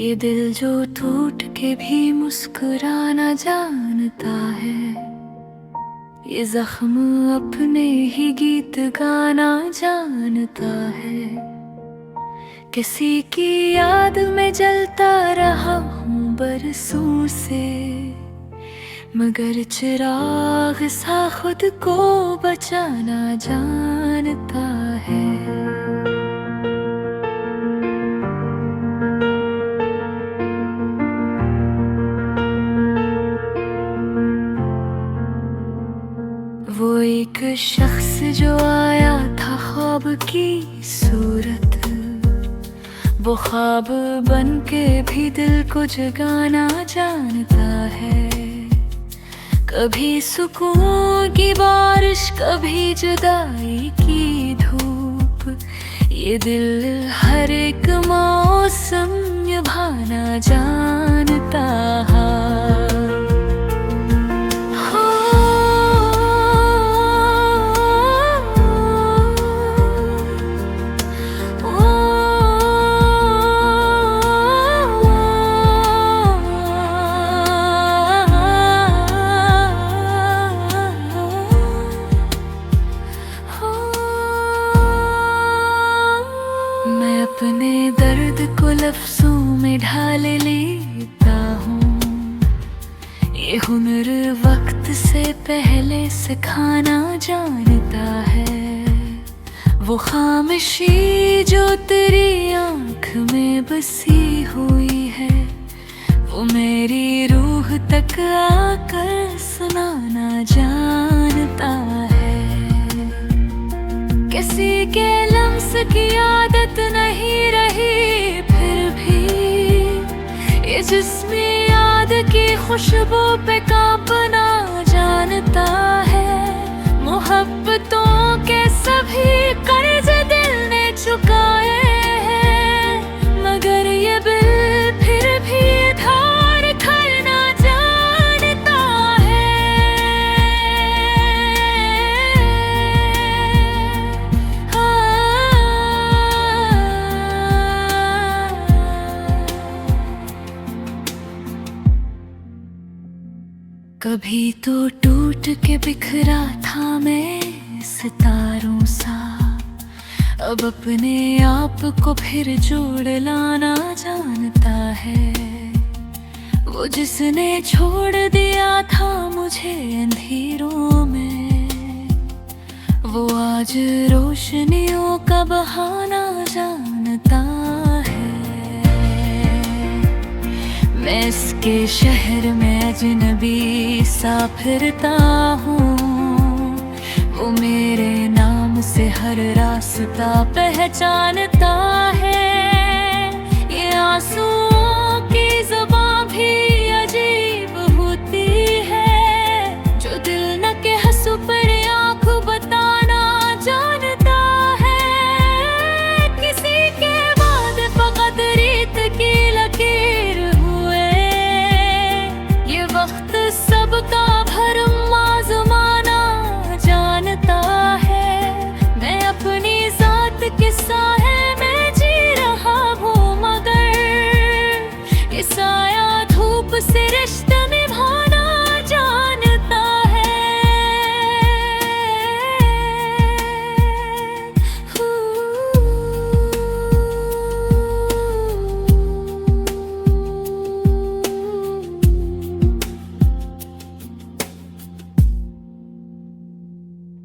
ये दिल जो टूट के भी मुस्कुराना जानता है, ये जख्म अपने ही गीत गाना जानता है। किसी की याद में जलता रहा हूँ बरसों से, मगर चिराग सा खुद को बचाना जानता है। वो एक शख्स जो आया था ख्वाब की सूरत, वो ख्वाब बन के भी दिल को जगाना जानता है। कभी सुकून की बारिश, कभी जुदाई की धूप, ये दिल हर एक मौसम निभाना जानता है। अपने दर्द को लफ्जों में ढाल लेता हूँ, ये हुनर वक्त से पहले सिखाना जानता है। वो खामोशी जो तेरी आँख में बसी हुई है, वो मेरी रूह तक आकर सुनाना जानता है। किसी के लम्स की आदत नहीं रही, फिर भी ये जिस्म याद की खुशबू पे कांपना जानता है। मोहब्बतों के सभी कर्ज दिल ने चुकाए हैं, मगर ये दिल फिर भी धार करना जानता है। कभी तो टूट के बिखरा था मैं सितारों सा, अब अपने आप को फिर जोड़ लाना जानता है। वो जिसने छोड़ दिया था मुझे अंधेरों में, वो आज रोशनियों का बहाना जानता है। मैं इसके शहर में अजनबी सा फिरता हूँ, वो मेरे नाम से हर रास्ता पहचानता है। ये आंसुओं की ज़ुबान भी अजीब होती है, जो दिल न के हंसू पर आँख बताना जानता है। किसी के बाद फकत रीत की लकीर हुए, ये वक्त सबका भरम आज़माना जानता है। मैं अपनी जात के साए में जी रहा हूँ, मगर ये साया धूप से रिश्ता निभाना जानता है।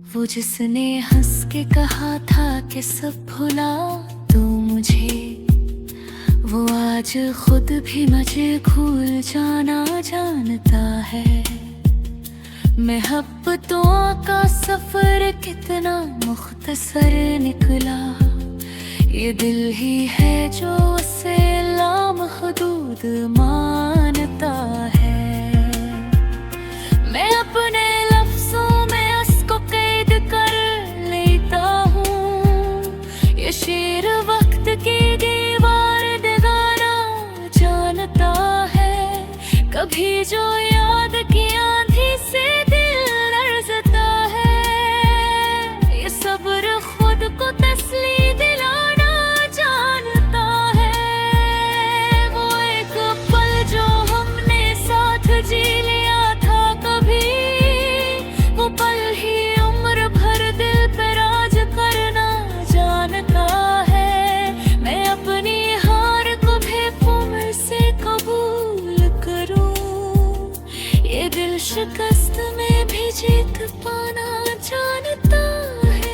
वो जिसने हंस के कहा था कि सब भुला तू मुझे, वो आज खुद भी मुझे भूल जाना जानता है। मोहब्बतों का सफर कितना मुख्तसर निकला, ये दिल ही है जो उसे लामहदूद मानता है। मैं अपने लफ्जों में उसको कैद कर लेता हूँ, ये शेर वक्त की दीवार दगाना जानता है। कभी जो याद की आंधी से दिल लरजता है, ये सब्र खुद को तसली दिलाना जानता है। वो ये दिल शिकस्त में भी जीत पाना जानता है।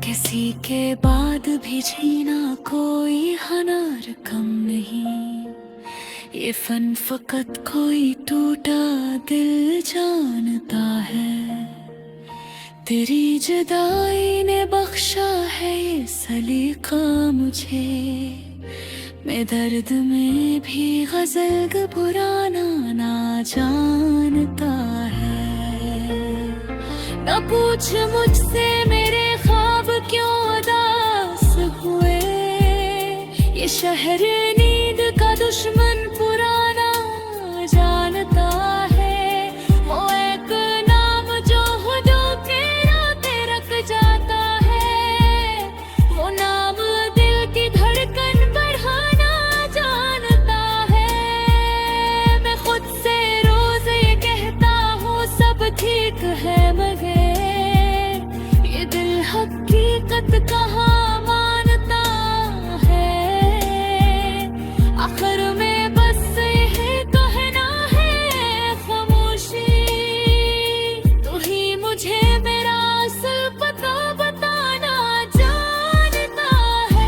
किसी के बाद भी जीना कोई हनर कम नहीं, ये फन फकत कोई टूटा दिल जानता है। तेरी जुदाई ने बख्शा है ये सलीका मुझे, मैं दर्द में भी गजल पुराना ना जानता है। न पूछ मुझसे मेरे ख्वाब क्यों उदास हुए, ये शहर नींद का दुश्मन पुराना जानता है। वो एक नाम जो होठों के रोते रख जाता है, वो नाम दिल की धड़कन बढ़ाना जानता है। मैं खुद से रोज ये कहता हूँ सब ठीक है, मगर ये दिल हकीकत कहाँ मानता है। आखिर में बस यही कहना है खामोशी, तू ही मुझे मेरा असल पता बताना जानता है।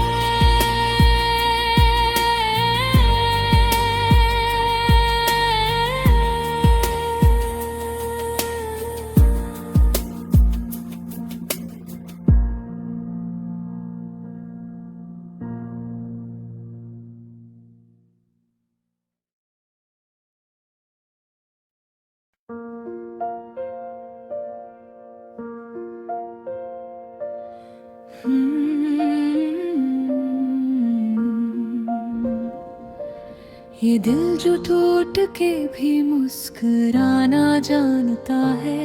ये दिल जो टूट के भी मुस्कुराना जानता है,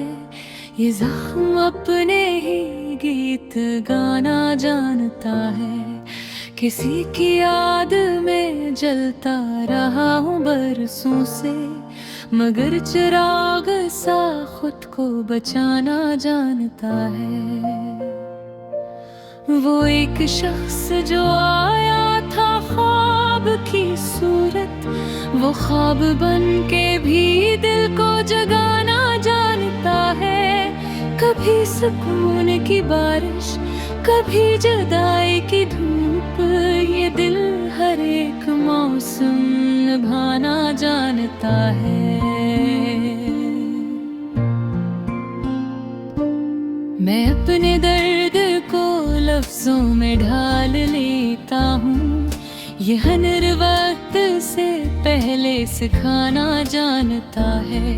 ये जख्म अपने ही गीत गाना जानता है। किसी की याद में जलता रहा हूँ बरसों से, मगर चिराग सा खुद को बचाना जानता है। वो एक शख्स जो आया था ख्वाब की सूरत, वो ख्वाब बन के भी दिल को जगाना जानता है। कभी सुकून की बारिश, कभी जुदाई की धूप, ये दिल हर एक मौसम निभाना जानता है। मैं अपने दर्द को लफ्जों में ढाल लेता हूँ, ये हनर वक्त से पहले सिखाना जानता है।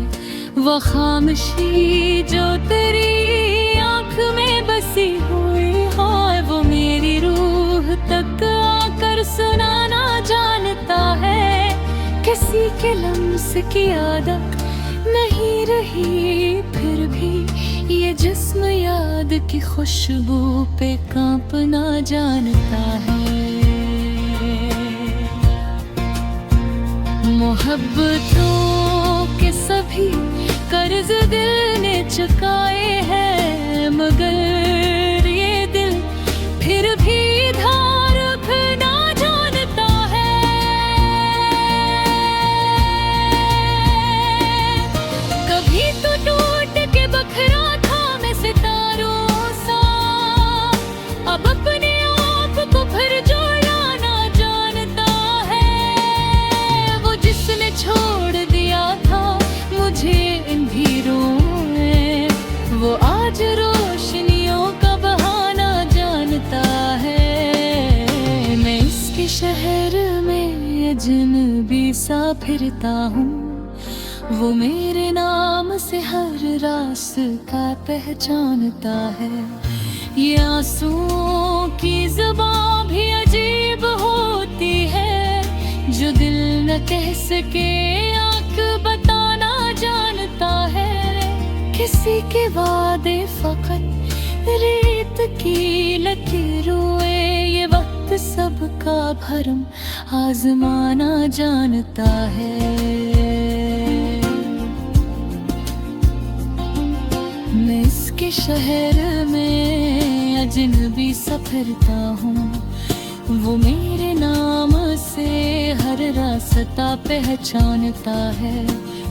वो खामोशी जो तेरी आँख में बसी हुई है, वो मेरी रूह तक आकर सुनाना जानता है। किसी के लम्स की आदत नहीं रही, फिर भी ये जिस्म याद की खुशबू पे कांपना जानता है। मोहब्बतों के सभी कर्ज दिल ने चुकाए हैं, मगर ये दिल फिर भी धार रखना जानता है। कभी तो टूट के बखरा था मैं सितारों सा, अब अपने आप को फिर जोड़ना जानता है। वो जिसने छोड़ दिया था मुझे इन भीड़ों में, वो आज रोशनियों का बहाना जानता है। मैं इसके शहर में अजनबी सा फिरता हूँ, वो मेरे नाम से हर रास्ता पहचानता है। ये आंसुओं की जुबान भी अजीब होती है, जो दिल न कह सके आँख बताना जानता है। किसी के वादे फकत रेत की लकीरों, ये वक्त सबका भरम आजमाना जानता है। के शहर में अजनबी सफरता हूँ। वो मेरे नाम से हर रास्ता पहचानता है।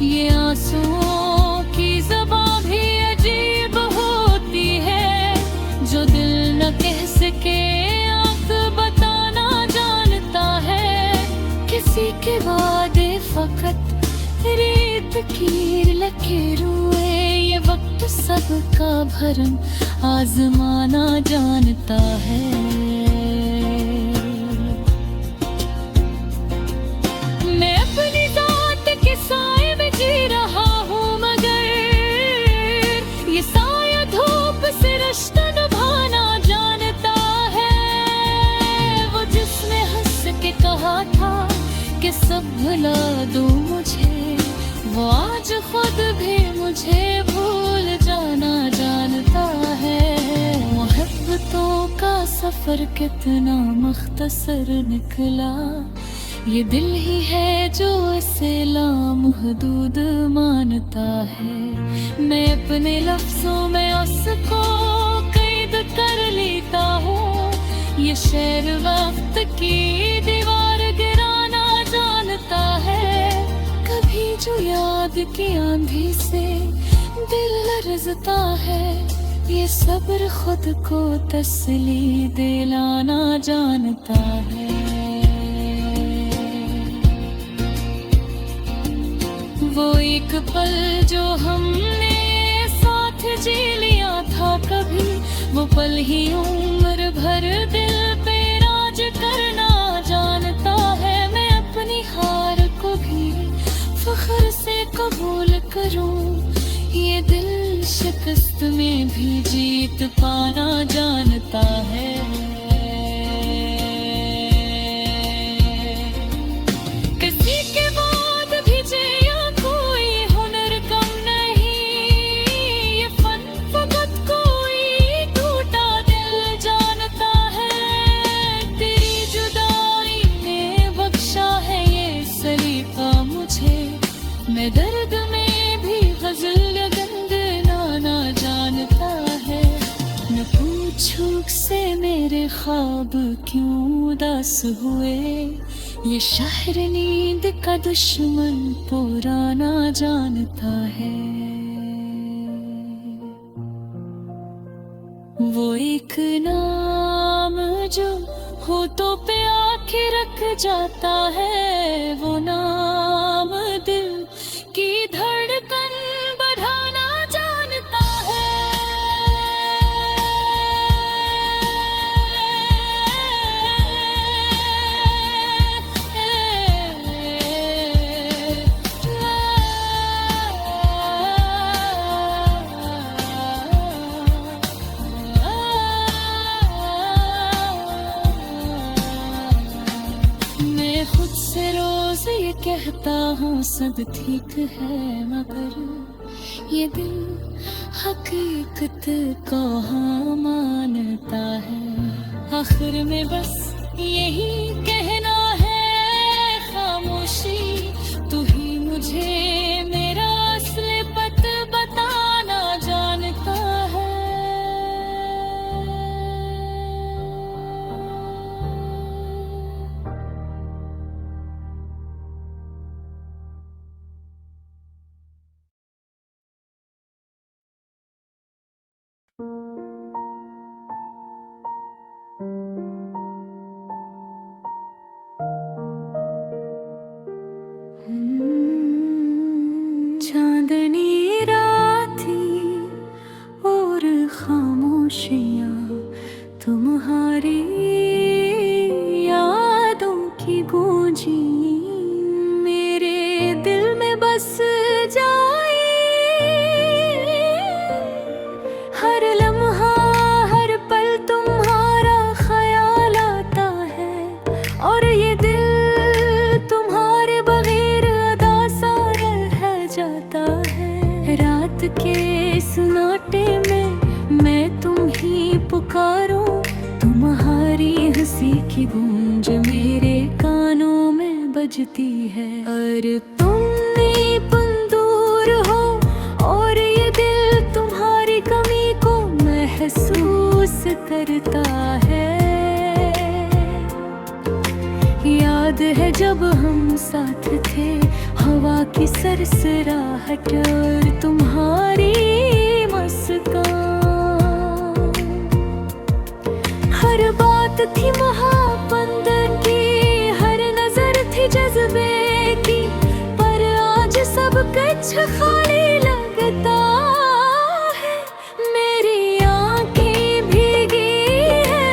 ये आंसुओं की ज़बां भी अजीब होती है, जो दिल न कह सके आँख बताना जानता है। किसी के वादे फकत रेत की लकीरों, ये वक्त सबका भरम आजमाना जानता है। मैं अपनी जात के साए में जी रहा हूँ, मगर ये साया धूप से रिश्ता निभाना जानता है। वो जिसने हंस के कहा था कि सब भुला दो मुझे, वो आज खुद भी मुझे भूल जाना जानता है। मोहब्बतों का सफर कितना मुख्तसर निकला, ये दिल ही है जो इसे लामहदूद मानता है। मैं अपने लफ्जों में उसको कैद कर लेता हूँ। ये शेर वक्त की दीवार गिराना जानता है। कभी जो याद की आंधी से दिल लरजता है, ये सब्र खुद को तसली दिलाना जानता है। वो एक पल जो हमने साथ जी लिया था कभी, वो पल ही उम्र भर दिल पे राज करना जानता है। मैं अपनी हार को भी फख्र से कबूल करूं, ये दिल शिकस्त में भी जीत पाना जानता है। किसी के बाद भिजे या कोई हुनर कम नहीं, ये फन फकत कोई टूटा दिल जानता है। तेरी जुदाई ने बख्शा है ये सलीका मुझे, मैं दर्द में भी गजल गुनगुनाना जानता है। न पूछूं से मेरे ख्वाब क्यों उदास हुए, ये शहर नींद का दुश्मन पुराना जानता है। वो एक नाम जो होठों पे आके रख जाता है, वो नाम दिल की धड़कन बढ़ाना जानता है। मैं खुद से रोज ये कहता हूँ सब ठीक है, मगर ये दिल हकीकत को हाँ मानता है। आखिर में बस यही कहना है खामोशी, तू ही मुझे मेरा असली पत बताना जानता है। चांदनी रात थी और खामोशियाँ तुम्हारी यादों की गूंजी मेरे दिल में बस जाए। हर लम्हा हर पल तुम्हारा ख्याल आता है, और ये दिल तुम्हारे बगैर अदा सा रह जाता है। रात के सन्नाटे में मैं तुम ही पुकारूं, तुम्हारी हंसी की गूंज मेरे कानों में बजती है। और तुम दूर हो और ये दिल तुम्हारी कमी को जब हम साथ थे, हवा की सरसराहट और तुम्हारी मुस्कान, हर बात थी महापंत की, हर नजर थी जज्बे की, पर आज सब कुछ खाली लगता है। मेरी आंखें भीगी है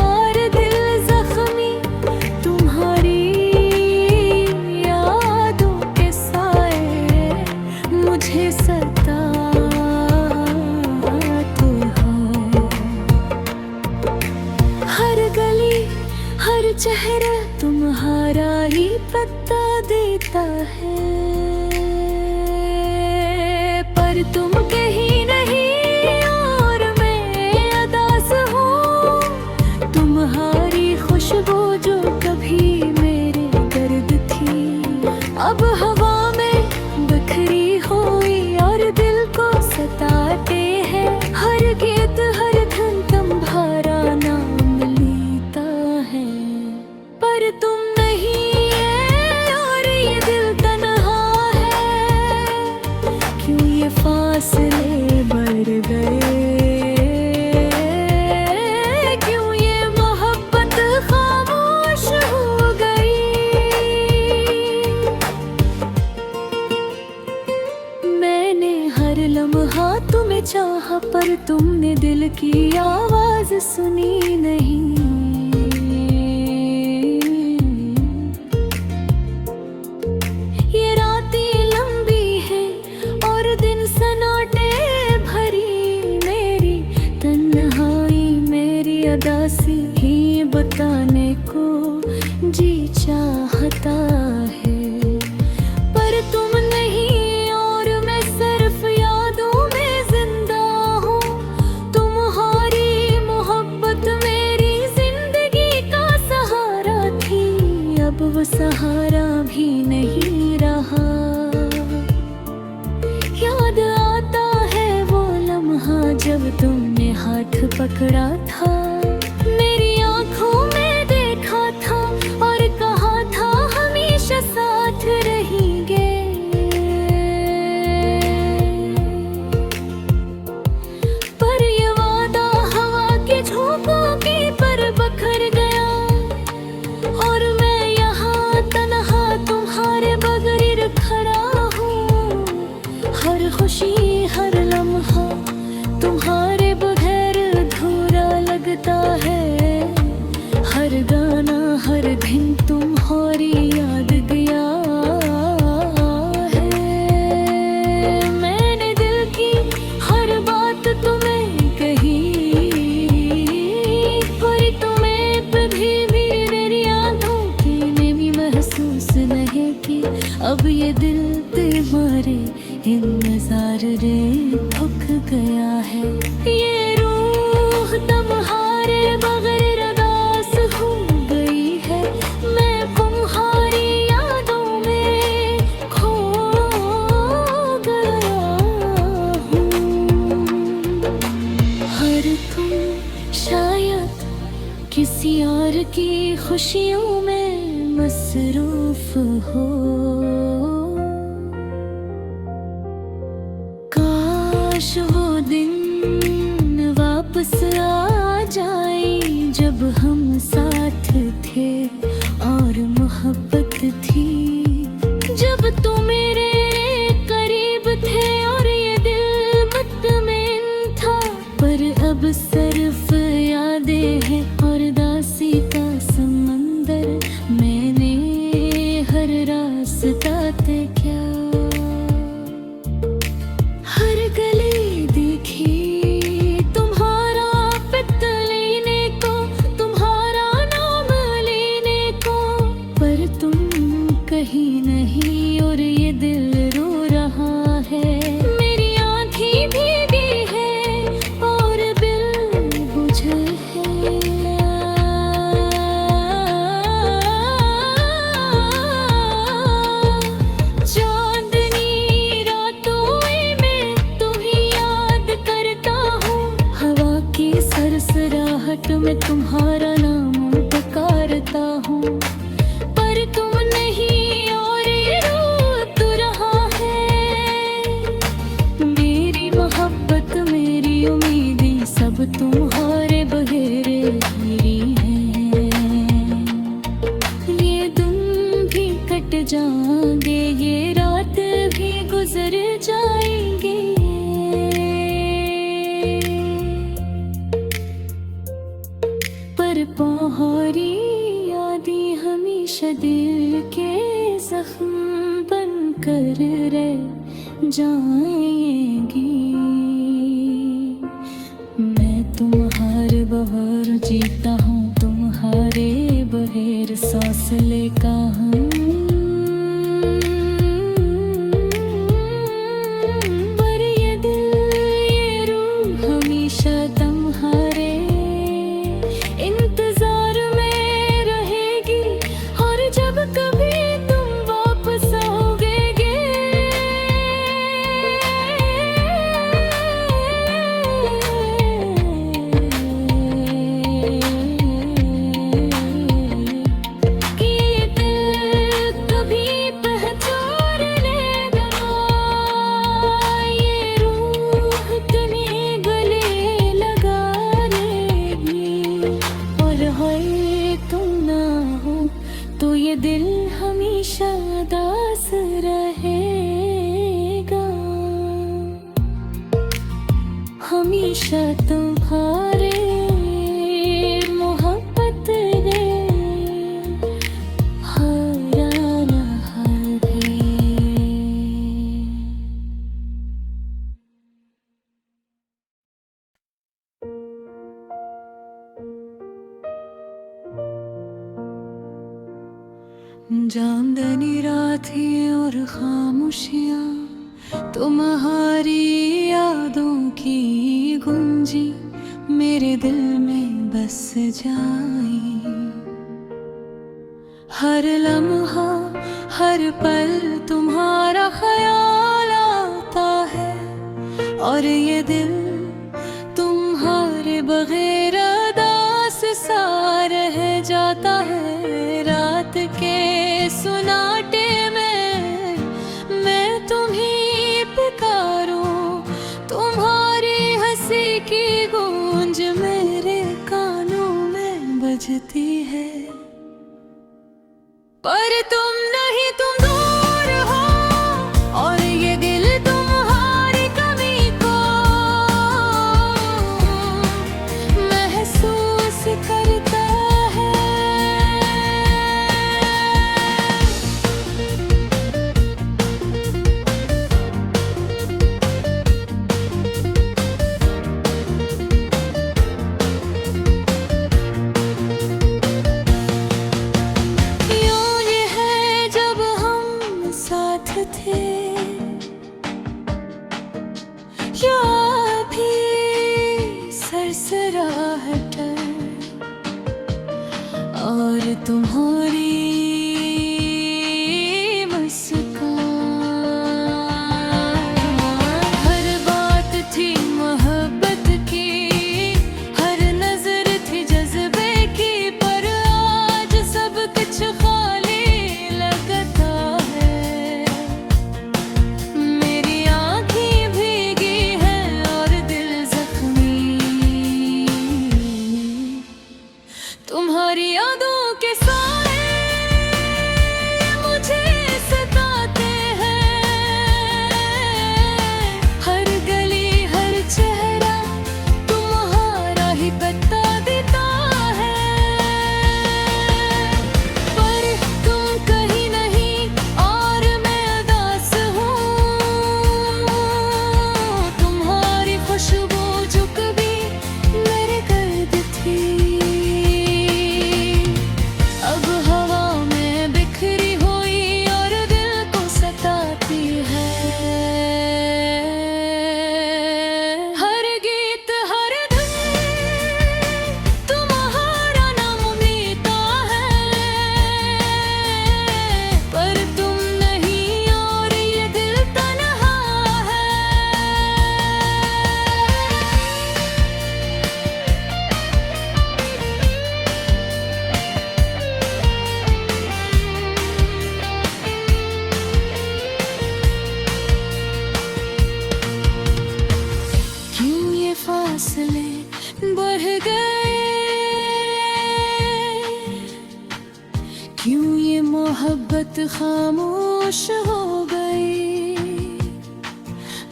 और दिल जख्मी, तुम्हारी यादों के साए मुझे सताते हैं। हर गली हर चेहरा तुम्हारा ही पता देता है, पर तुम कहीं नहीं और मैं अदास हूँ। तुम्हारी खुशबू जो कभी मेरे दर्द थी, अब हवा में बिखरी हुई और दिल को सताते हैं। हर गीत हर धुन तुम्हारा नाम लेता है, पर तुम नहीं है और ये दिल तन्हा है। क्यों ये फासले बढ़ गए, क्यों ये मोहब्बत खामोश हो गई। मैंने हर लम्हा तुम्हें चाहा, पर तुमने दिल की आवाज सुनी नहीं। ये रातें लंबी हैं और दिन सन्नाटे भरी, मेरी तन्हाई मेरी उदासी ही बताने को जी चाहता है, पर तुम नहीं और मैं सिर्फ यादों में जिंदा हूँ। तुम्हारी मोहब्बत मेरी जिंदगी का सहारा थी, अब वो सहारा भी नहीं रहा। याद आता है वो लम्हा जब तुमने हाथ पकड़ा था, मेरी आंखों में देखा था और कहा था हमेशा साथ रहेंगे। पर ये वादा हवा के झोंकों की पर बखर गया और मैं यहाँ तन्हा तुम्हारे बगैर खड़ा हूँ। हर खुशी हर लम्हा तुम्हारे बगैर अधूरा लगता है, हर गाना हर दिन तुम्हारी याद दिया है। मैंने दिल की हर बात तुम्हें कही, पर तुम्हें कभी भी मेरी आंखों की नमी महसूस नहीं की। अब ये दिल तुम्हारे इंतज़ारे थक गया है, ये रूह तुम्हारे बगैर उदास हो गई है। मैं तुम्हारी यादों में खो गया हूँ। हर तुम शायद किसी और की खुशियों में मसरूफ हो। काश वो दिन वापस आ जाए जब हम साथ थे और मोहब्बत थी, जब तुम मेरे करीब थे और ये दिल मुतमईन था। पर अब सिर्फ यादें हैं और दासी का समंदर, मैंने हर रास्ता तय किया। हर गली देखी तुम्हारा पित्त लेने को, तुम्हारा नाम लेने को, पर तुम कहीं तुम्हारे बगैर मेरी है। ये दिन भी कट जाएंगे, ये रात भी गुजर जाएंगे, पर तुम्हारी यादें हमेशा दिल के जख्म बनकर रह जाएंगी। मैं तुम्हारे बगैर जीता हूँ, तुम्हारे बगैर सांस लेता हूँ, पर ये दिल ये रूह हमेशा तुम्हारे इंतजार में रहेगी। और जब कभी तुम वापस आओगे, तो ये दिल हमेशा उदास रहेगा। हमेशा तुम्हारे मोहब्बत में हराना है। चांदनी रातें और खामोशियाँ तुम्हारी यादों की गूंजी मेरे दिल में बस जाई। हर लम्हा हर पल तुम्हारा ख्याल आता है, और ये दिल तुम्हारे बगैर उदास सा रह जाता है। रात के सुनाटे में मैं तुम्हीं पुकारूं, तुम्हारी हंसी की गूंज मेरे कानों में बजती है, पर तुम नहीं, तुम दूर हो। और ये दिल तुम्हारी कमी को महसूस करता है। थे या भी सरसराहट और तुम्हारी तुम्हारी यादों के साए खामोश हो गई।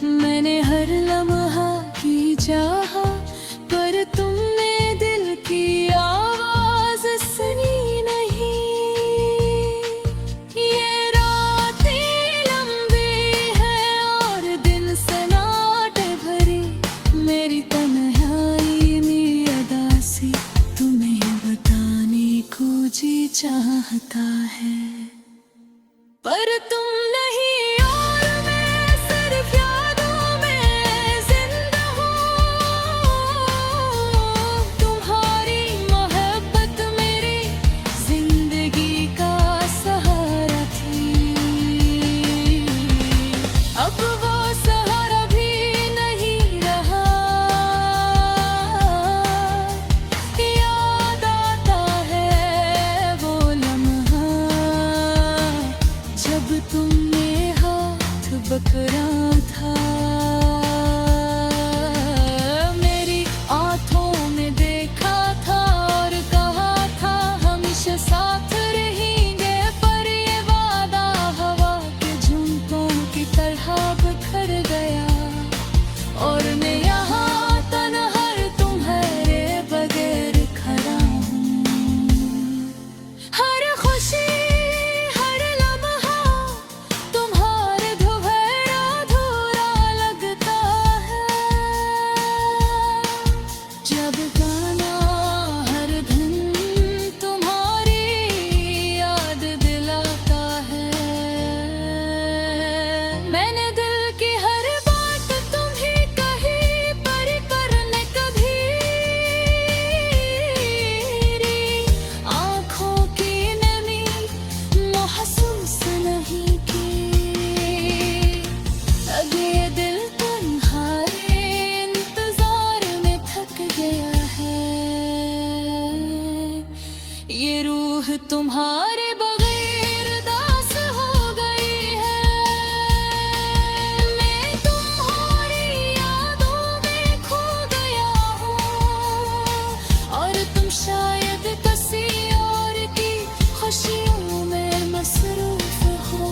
मैंने हर लम्हा की चाहा, पर तुमने दिल की आवाज सुनी नहीं। ये रातें लंबी है और दिन सन्नाटे भरी, मेरी तन्हाई में अदासी तुम्हें बताने को जी चाहता है, पर तुम नहीं और मैं सिर्फ यादों में जिंदा हूँ। तुम्हारी मोहब्बत मेरी जिंदगी का सहारा थी, अब वो सहारा भी नहीं रहा। याद आता है वो लम्हा जब तुमने हाथ पकड़ा था। मेरी आंखों में देखा था और कहा था हमेशा साथ रहेंगे, पर ये वादा हवा के झुमकों की तरह बिखर गया। और मैं यहाँ तन्हा तुम्हारे बगैर खड़ा हूँ। हर खुशी हर लम्हा तुम्हारे धुएरा अधूरा लगता है। जब गाना हर दिन तुम्हारी याद दिलाता है। मैंने दिल की हर बात तुम्हें कही, पर ने कभी आँखों की नमी महसूस नहीं की। अब ये दिल तुम्हारे इंतजार में थक गया है। ये रूह तुम्हारे बगैर दास हो गई है। मैं तुम्हारी यादों में खो गया हूँ, और तुम शायद किसी और की खुशियों में मसरूफ हो।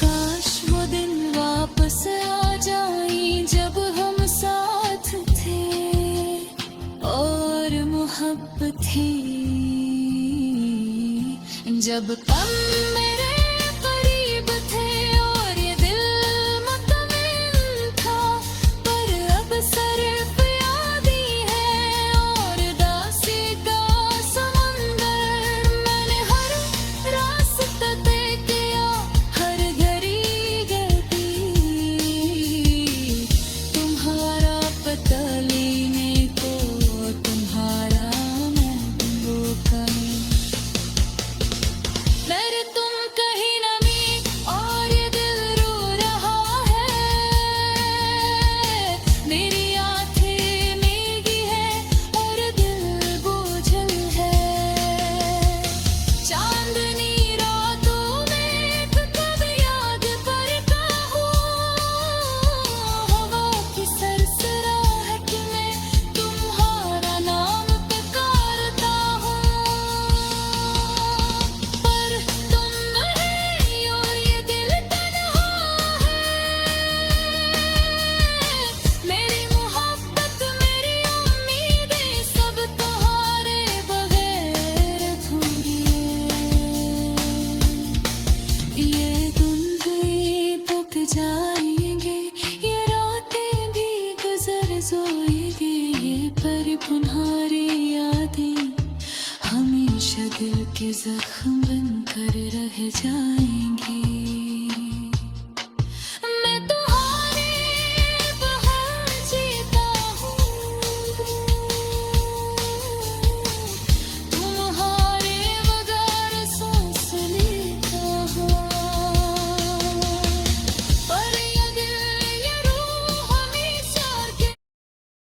काश वो दिन वापस आ जाए जब हम साथ थे और मोहब्बत थी। जब कम मेरे करीब थे और ये दिल मुतमिन था, पर अब सिर्फ याद ही है और दासी का समंदर। मैंने हर रास्ता तय किया, हर घड़ी गई तुम्हारा पता लेने को, तुम्हारा मैं वो कहीं। मेरे तुम कहीं नमी और ये दिल रो रहा है। मेरी आंखें मेघी है और दिल बोझल है। चांदनी रातों में कब याद करता हूँ। हवा की सरसराहट में तुम्हारा नाम पुकारता हूँ, पर तुम नहीं और ये दिल तन्हा है। मेरी मोहब्बत मेरी उम्मीदें सब तुम्हारे बगैर अधूरी है। ये दिन भी बीत जाएंगे, ये रातें भी गुजर जाएंगी, ये पर तुम्हारी यादें हमेशा दिल के जख्म बनकर रह जाएंगी।